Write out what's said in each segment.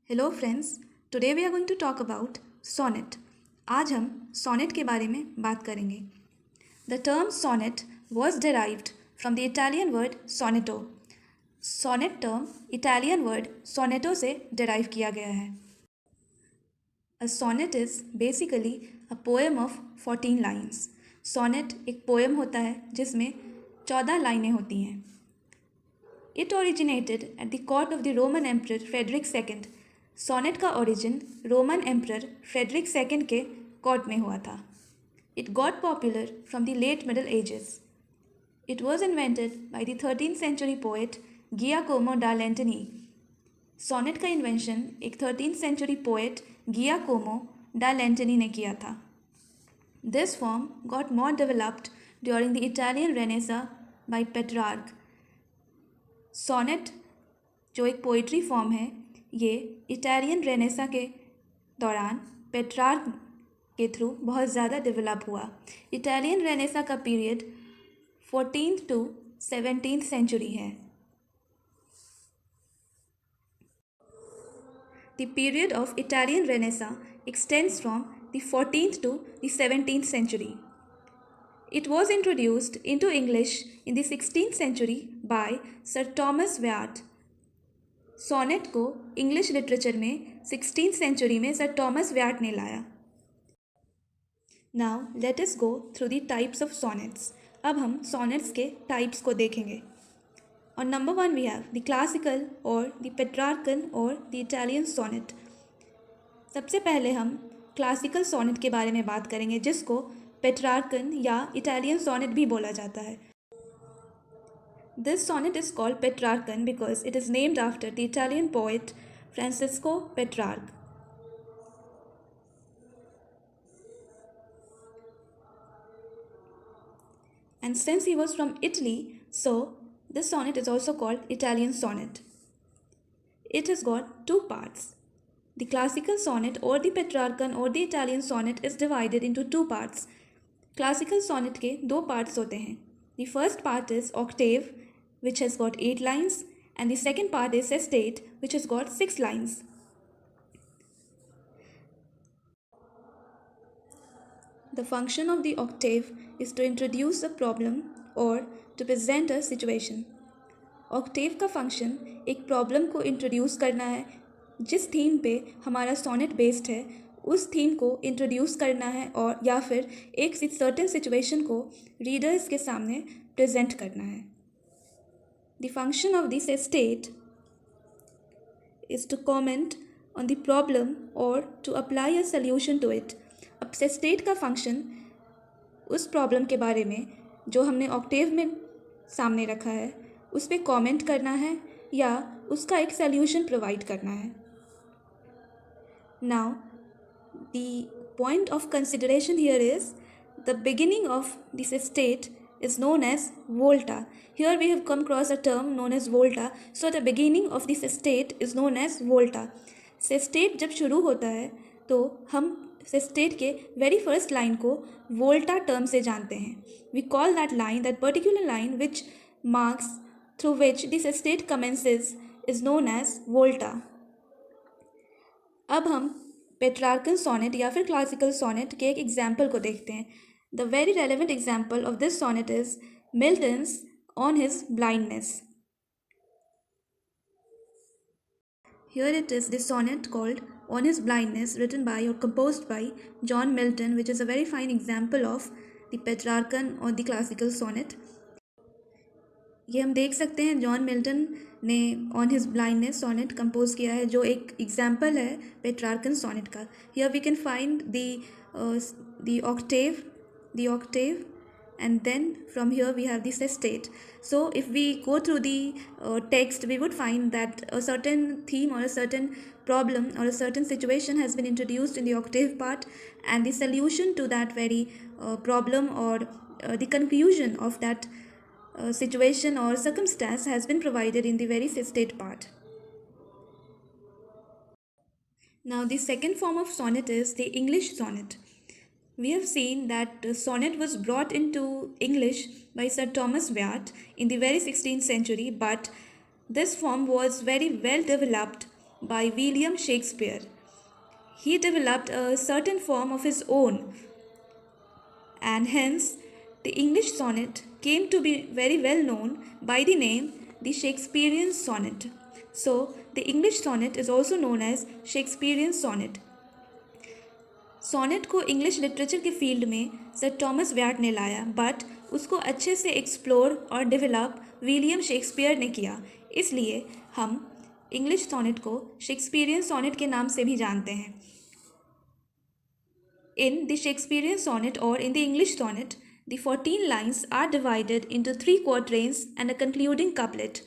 Hello friends, today we are going to talk about sonnet. आज हम sonnet के बारे में बात करेंगे। The term sonnet was derived from the Italian word sonetto. Sonnet term Italian word sonetto से derive किया गया है। A sonnet is basically a poem of 14 lines. Sonnet एक पोएम होता है जिसमें 14 लाइनें होती हैं। It originated at the court of the Roman emperor Frederick second. Sonnet का origin Roman emperor Frederick second के कोर्ट में हुआ था। It got popular from the late middle ages. It was invented by the 13th century poet Giacomo da Lentini. Sonnet का invention एक 13th century poet Giacomo da लेंटेनी ने किया था। This form got more developed during the Italian renaissance by Petrarch. Sonnet जो एक poetry form है, ये Italian Renaissance के दौरान पेट्रार्क के थ्रू बहुत ज़्यादा डेवलप हुआ। इटालियन रेनेसा का period 14th to 17th century है। The period of Italian Renaissance extends from the 14th to the 17th century. It was introduced into English in the 16th century by Sir Thomas Wyatt. Sonnet को English literature में 16th century में sir Thomas Wyatt ने लाया। Now let us go through the types of sonnets. अब हम sonnets के types को देखेंगे। और number 1 we have the classical और द पेट्रार्कन और द इटालियन सोनेट। सबसे पहले हम क्लासिकल सोनेट के बारे में बात करेंगे, जिसको पेट्रार्कन या इटालियन सोनेट भी बोला जाता है। This sonnet is called Petrarchan because it is named after the Italian poet Francisco Petrarch. And since he was from Italy, so this sonnet is also called Italian sonnet. It has got two parts. The classical sonnet or the Petrarchan or the Italian sonnet is divided into two parts. Classical sonnet के दो parts होते हैं. The first part is octave, which has got 8 lines, and the second part is sestate, which has got 6 lines. The function of the octave is to introduce a problem or to present a situation. Octave का function एक problem को introduce करना है। जिस theme पे हमारा sonnet based है, उस theme को introduce करना है और या फिर एक certain situation को readers के सामने present करना है। The function of the sestate is to comment on the problem or to apply a solution to it. अब sestate का function उस problem के बारे में जो हमने octave में सामने रखा है उस पर comment करना है या उसका एक solution provide करना है। Now, the point of consideration here is the beginning of the sestate is known as volta. Here we have come across a term known as volta. So the beginning of the sestate is known as volta. Sestate जब शुरू होता है तो हम sestate के very first line को volta term से जानते हैं. We call that line, that particular line which marks through which the sestate commences is known as volta. अब हम पेट्रार्कन सोनेट या फिर क्लासिकल सोनेट के एक एग्जाम्पल को देखते हैं। The very relevant example of this sonnet is Milton's On His Blindness. Here it is the sonnet called On His Blindness, written by or composed by John Milton, which is a very fine example of the Petrarchan or the classical sonnet. ये हम देख सकते हैं John Milton ने on his blindness sonnet compose किया है, जो एक एग्जाम्पल है पेट्रार्कन सोनेट का। Here we can find the octave and then from here we have the sestate. So if we go through the text, we would find that a certain theme or a certain problem or a certain situation has been introduced in the octave part, and the solution to that very problem or the conclusion of that situation or circumstance has been provided in the very sestate part. Now the second form of sonnet is the English sonnet. We have seen that sonnet was brought into English by Sir Thomas Wyatt in the very 16th century, but this form was very well developed by William Shakespeare. He developed a certain form of his own, and hence the English sonnet came to be very well known by the name the Shakespearean sonnet. So, the English sonnet is also known as Shakespearean sonnet. Sonnet को English literature के field में sir Thomas Wyatt ने लाया, but उसको अच्छे से explore और develop William Shakespeare ने किया। इसलिए हम इंग्लिश सोनेट को शेक्सपियरियन सोनेट के नाम से भी जानते हैं। इन द शेक्सपियरियन सोनेट और in the English sonnet, the 14 lines are divided into 3 quatrains and a concluding couplet.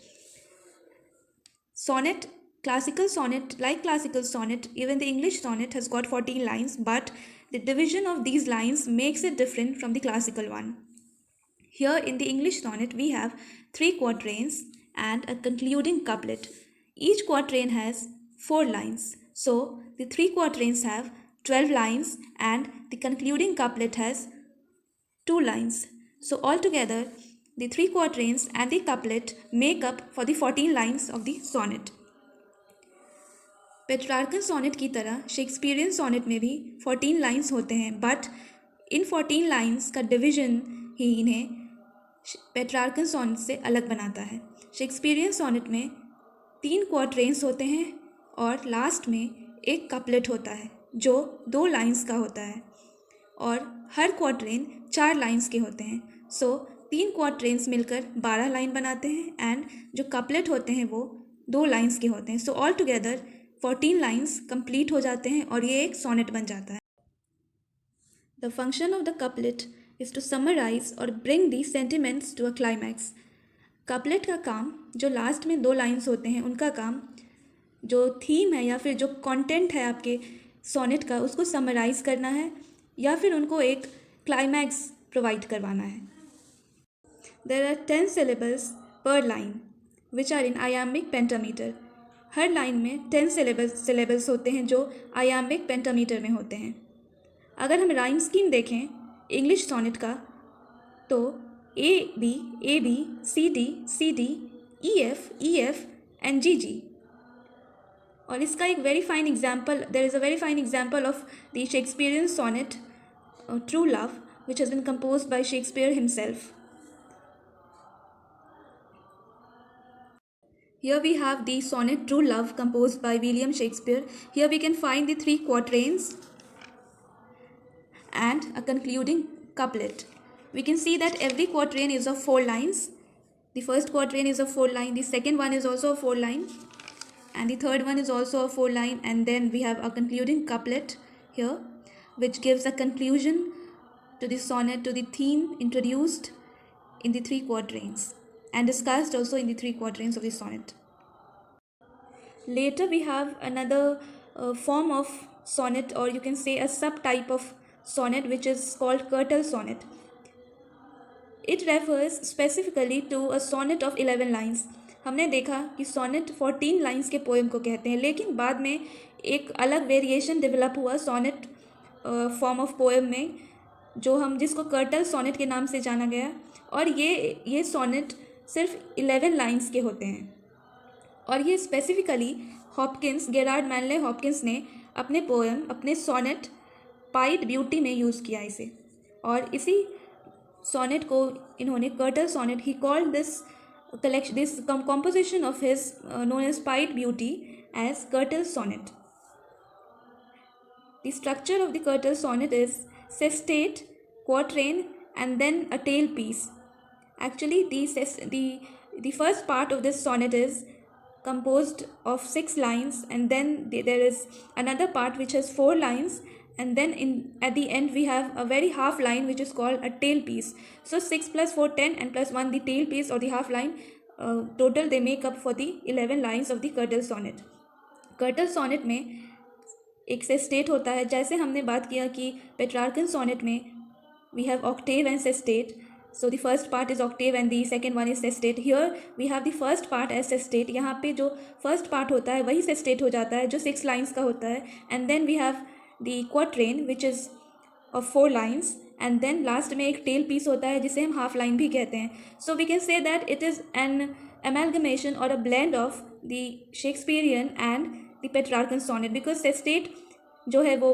Sonnet, classical sonnet, like classical sonnet, even the English sonnet has got 14 lines, but the division of these lines makes it different from the classical one. Here in the English sonnet, we have 3 quatrains and a concluding couplet. Each quatrain has 4 lines. So, the 3 quatrains have 12 lines and the concluding couplet has 2 lines. So altogether, the 3 quatrains and the couplet make up for the 14 lines of the sonnet. Petrarchan sonnet की तरह Shakespearean sonnet में भी 14 lines होते हैं, but in 14 lines का division ही इन्हें Petrarchan sonnet से अलग बनाता है। शेक्सपियरियन सोनेट में 3 क्वाट्रेन्स होते हैं और लास्ट में एक कपलेट होता है जो 2 लाइन्स का होता है, और हर क्वाट्रेन 4 लाइन्स के होते हैं। सो 3 क्वाट्रेन्स मिलकर 12 लाइन बनाते हैं एंड जो कपलेट होते हैं वो 2 लाइन्स के होते हैं। सो ऑल टुगेदर 14 लाइन्स कंप्लीट हो जाते हैं और ये एक सोनेट बन जाता है। The function of the couplet is to summarize और bring the sentiments to a climax. Couplet का काम, जो लास्ट में 2 लाइन्स होते हैं उनका काम, जो थीम है या फिर जो कंटेंट है आपके सोनेट का, उसको समराइज करना है या फिर उनको एक क्लाइमैक्स प्रोवाइड करवाना है। There are 10 syllables per line which are in iambic pentameter. हर लाइन में 10 syllables होते हैं जो आयामिक पेंटामीटर में होते हैं। अगर हम राइम स्कीम देखें इंग्लिश सोनेट का, तो A B C D E F and G और इसका एक very fine example, there is a very fine example of the Shakespearean sonnet true love which has been composed by Shakespeare himself. Here we have the sonnet True Love composed by William Shakespeare. Here we can find the 3 quatrains and a concluding couplet. We can see that every quatrain is of 4 lines. The first quatrain is of 4 lines, the second one is also a 4 line, and the third one is also a 4 line, and then we have a concluding couplet here which gives a conclusion to the sonnet, to the theme introduced in the 3 quatrains and discussed also in the 3 quatrains of the sonnet. Later we have another form of sonnet, or you can say a subtype of sonnet, which is called curtal sonnet. It refers specifically to a sonnet of 11 lines. हमने देखा कि sonnet 14 lines के poem को कहते हैं, लेकिन बाद में एक अलग वेरिएशन डेवलप हुआ सोनेट फॉर्म ऑफ पोएम में, जिसको कर्टल सोनेट के नाम से जाना गया, और ये सोनेट सिर्फ 11 लाइन्स के होते हैं। और ये specifically Hopkins, Gerard Manley Hopkins ने अपने पोएम, अपने सोनेट पाइड ब्यूटी में यूज़ किया इसे, और इसी सोनेट को इन्होंने curtal sonnet, he called this collection, this composition of his known as Pied Beauty as Curtal sonnet. The structure of the Curtal sonnet is sestate, quatrain, and then a tail piece. Actually, the first part of this sonnet is composed of 6 lines, and then there is another part which has 4 lines, and then at the end we have a very half line which is called a tail piece. So 6 plus 4 10 and plus 1 the tail piece or the half line, total they make up for the 11 lines of the curtal sonnet. Curtal sonnet में एक sestet होता है, जैसे हमने बात किया कि Petrarchan sonnet में we have octave and sestet. So the first part is octave and the second one is sestate. Here we have the first part as sestate. यहाँ पे जो first part होता है वही sestate हो जाता है जो 6 lines का होता है. And then we have the quatrain which is of 4 lines. And then last में एक tail piece होता है जिसे हम half line भी कहते हैं. So we can say that it is an amalgamation or a blend of the Shakespearean and the Petrarchan sonnet, because sestet जो है वो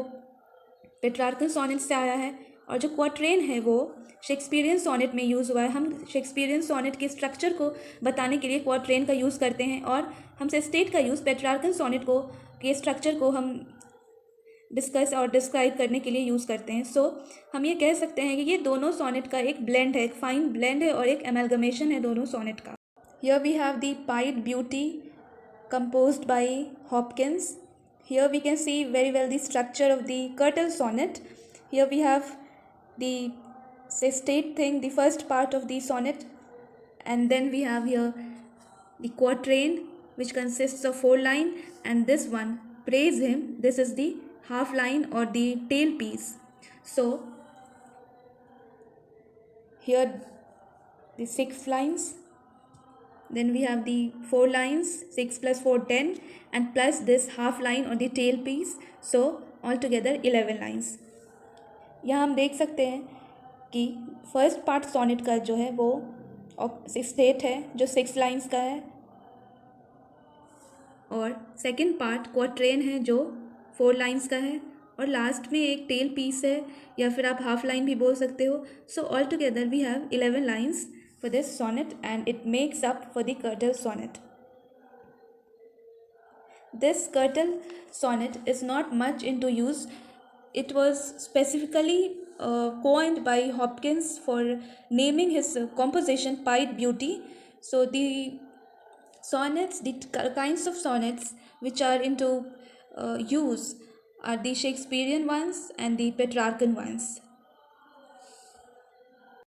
पेट्रार्कन सोनेट से आया है, और जो क्वाट्रेन है वो शेक्सपियरियन सोनेट में यूज़ हुआ है। हम शेक्सपियरियन सोनेट के स्ट्रक्चर को बताने के लिए क्वाट्रेन का यूज़ करते हैं, और हम सेस्टेट का यूज़ पेट्रार्कन सोनेट को के स्ट्रक्चर को हम डिस्कस और डिस्क्राइब करने के लिए यूज़ करते हैं। सो हम ये कह सकते हैं कि ये दोनों सोनेट का एक ब्लेंड है, एक फाइन ब्लेंड है और एक एमलगमेशन है दोनों सोनेट का। Here we have the pied beauty composed by Hopkins. Here we can see very well the structure of the curtal sonnet. Here we have the sestate thing, the first part of the sonnet, and then we have here the quatrain, which consists of 4 lines, and this one, praise him, this is the half line or the tail piece. So here the 6 lines, then we have the 4 lines, 6 plus 4 10, and plus this half line or the tail piece, so altogether 11 lines. यहाँ हम देख सकते हैं कि first part sonnet का जो है वो सेस्टेट है जो 6 लाइन्स का है, और सेकंड पार्ट क्वाट्रेन है जो 4 लाइन्स का है, और लास्ट में एक टेल पीस है, या फिर आप हाफ लाइन भी बोल सकते हो. So all together we have 11 lines for this sonnet, and it makes up for the curtal sonnet. This curtal sonnet is not much into use. It was specifically coined by Hopkins for naming his composition Pied Beauty. So the sonnets, the kinds of sonnets which are into use are the Shakespearean ones and the Petrarchan ones.